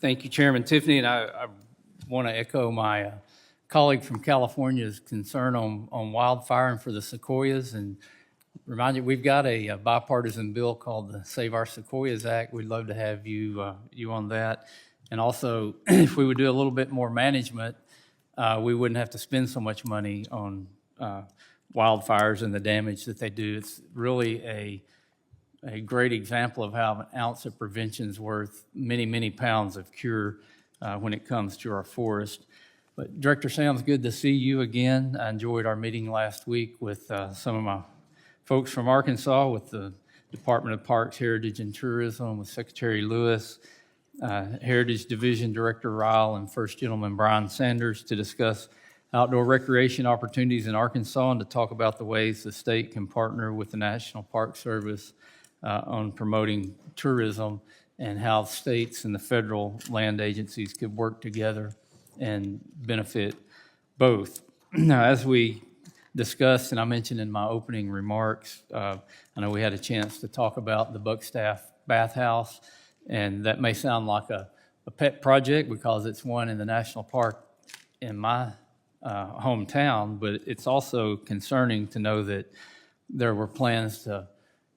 Thank you, Chairman Tiffany, and I want to echo my colleague from California's concern on wildfire and for the sequoias, and remind you, we've got a bipartisan bill called the Save Our Sequoias Act. We'd love to have you on that. And also, if we would do a little bit more management, we wouldn't have to spend so much money on wildfires and the damage that they do. It's really a great example of how an ounce of prevention is worth many, many pounds of cure when it comes to our forest. But Director Sam's, good to see you again. I enjoyed our meeting last week with some of my folks from Arkansas, with the Department of Parks, Heritage, and Tourism, with Secretary Lewis, Heritage Division Director Ryle, and First Gentleman Brian Sanders to discuss outdoor recreation opportunities in Arkansas and to talk about the ways the state can partner with the National Park Service on promoting tourism and how states and the federal land agencies could work together and benefit both. Now, as we discussed, and I mentioned in my opening remarks, I know we had a chance to talk about the Buckstaff Bathhouse, and that may sound like a pet project because it's one in the national park in my hometown, but it's also concerning to know that there were plans to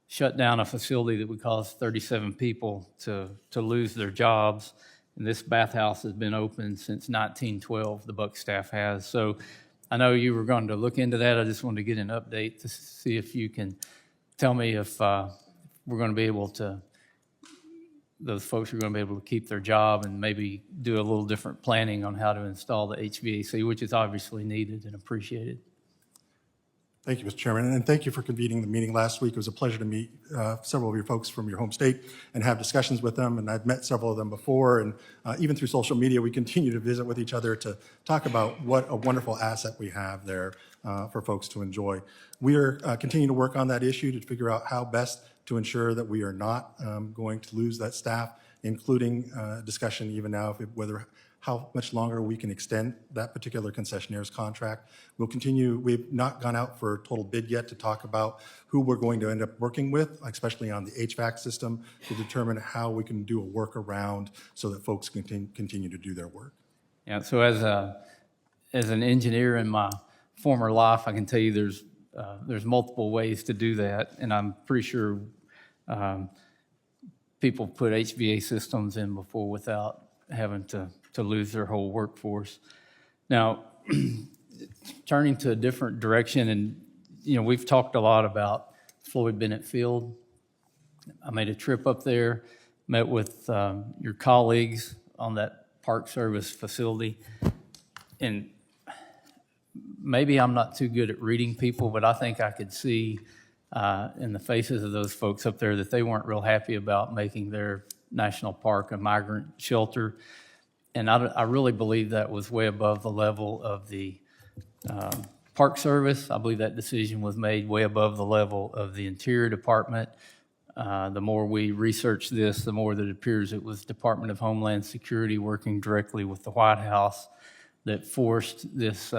shut down a facility that would cause 37 people to lose their jobs. And this bathhouse has been open since 1912, the Buckstaff has. So I know you were going to look into that. I just wanted to get an update to see if you can tell me if we're going to be able to, those folks are going to be able to keep their job and maybe do a little different planning on how to install the HVAC, which is obviously needed and appreciated. Thank you, Mr. Chairman, and thank you for convening the meeting last week. It was a pleasure to meet several of your folks from your home state and have discussions with them, and I've met several of them before, and even through social media, we continue to visit with each other to talk about what a wonderful asset we have there for folks to enjoy. We are continuing to work on that issue to figure out how best to ensure that we are not going to lose that staff, including discussion even now whether how much longer we can extend that particular concessionaire's contract. We'll continue. We've not gone out for a total bid yet to talk about who we're going to end up working with, especially on the HVAC system, to determine how we can do a workaround so that folks can continue to do their work. Yeah, so as an engineer in my former life, I can tell you there's multiple ways to do that, and I'm pretty sure people put HVAC systems in before without having to lose their whole workforce. Now, turning to a different direction, and we've talked a lot about Floyd Bennet Field. I made a trip up there, met with your colleagues on that Park Service facility, and maybe I'm not too good at reading people, but I think I could see in the faces of those folks up there that they weren't real happy about making their national park a migrant shelter. And I really believe that was way above the level of the Park Service. I believe that decision was made way above the level of the Interior Department. The more we research this, the more that it appears it was Department of Homeland Security working directly with the White House that forced this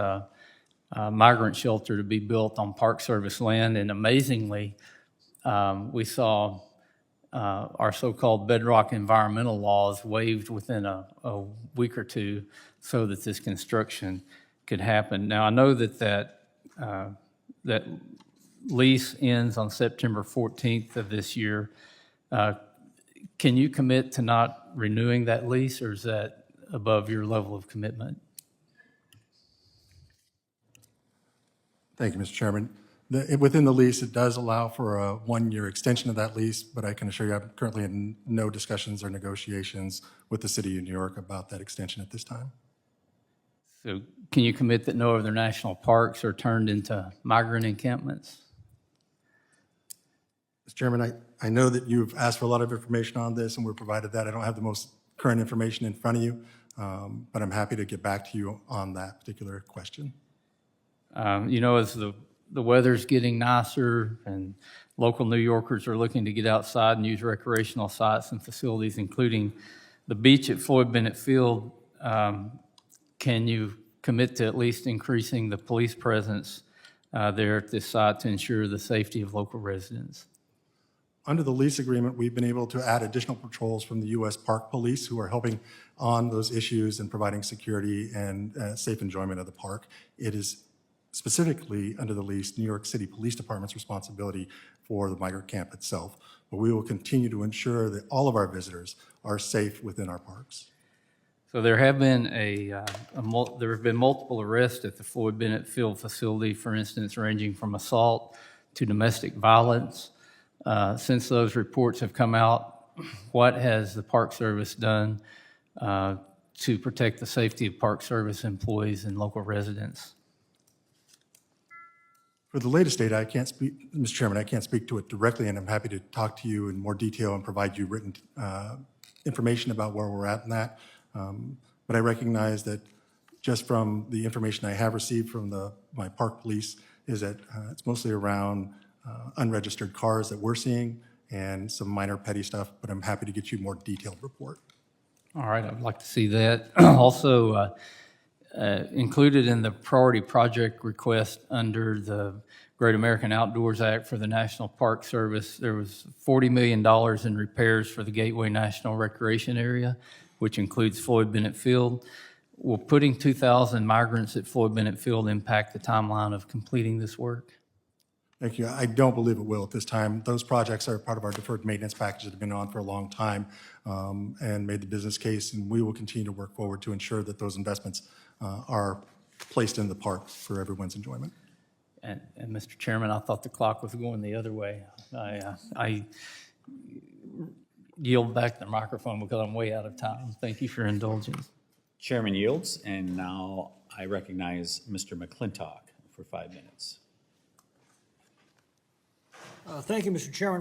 migrant shelter to be built on Park Service land. And amazingly, we saw our so-called bedrock environmental laws waived within a week or two so that this construction could happen. Now, I know that lease ends on September 14th of this year. Can you commit to not renewing that lease, or is that above your level of commitment? Thank you, Mr. Chairman. Within the lease, it does allow for a one-year extension of that lease, but I can assure you I'm currently in no discussions or negotiations with the City of New York about that extension at this time. So can you commit that no other national parks are turned into migrant encampments? Mr. Chairman, I know that you've asked for a lot of information on this, and we're provided that. I don't have the most current information in front of you, but I'm happy to get back to you on that particular question. As the weather's getting nicer and local New Yorkers are looking to get outside and use recreational sites and facilities, including the beach at Floyd Bennet Field, can you commit to at least increasing the police presence there at this site to ensure the safety of local residents? Under the lease agreement, we've been able to add additional patrols from the U.S. Park Police who are helping on those issues and providing security and safe enjoyment of the park. It is specifically under the lease New York City Police Department's responsibility for the migrant camp itself. But we will continue to ensure that all of our visitors are safe within our parks. So there have been there have been multiple arrests at the Floyd Bennet Field facility, for instance, ranging from assault to domestic violence. Since those reports have come out, what has the Park Service done to protect the safety of Park Service employees and local residents? For the latest data, I can't speak, Mr. Chairman, I can't speak to it directly, and I'm happy to talk to you in more detail and provide you written information about where we're at in that. But I recognize that just from the information I have received from my park police is that it's mostly around unregistered cars that we're seeing and some minor petty stuff, but I'm happy to get you a more detailed report. All right, I'd like to see that. Also, included in the priority project request under the Great American Outdoors Act for the National Park Service, there was $40 million in repairs for the Gateway National Recreation Area, which includes Floyd Bennet Field. Will putting 2,000 migrants at Floyd Bennet Field impact the timeline of completing this work? Thank you. I don't believe it will at this time. Those projects are part of our deferred maintenance package that have been on for a long time and made the business case, and we will continue to work forward to ensure that those investments are placed in the park for everyone's enjoyment. And Mr. Chairman, I thought the clock was going the other way. I yield back the microphone because I'm way out of time. Thank you for indulging. Chairman yields, and now I recognize Mr. McClintock for 5 minutes. Thank you, Mr. Chairman.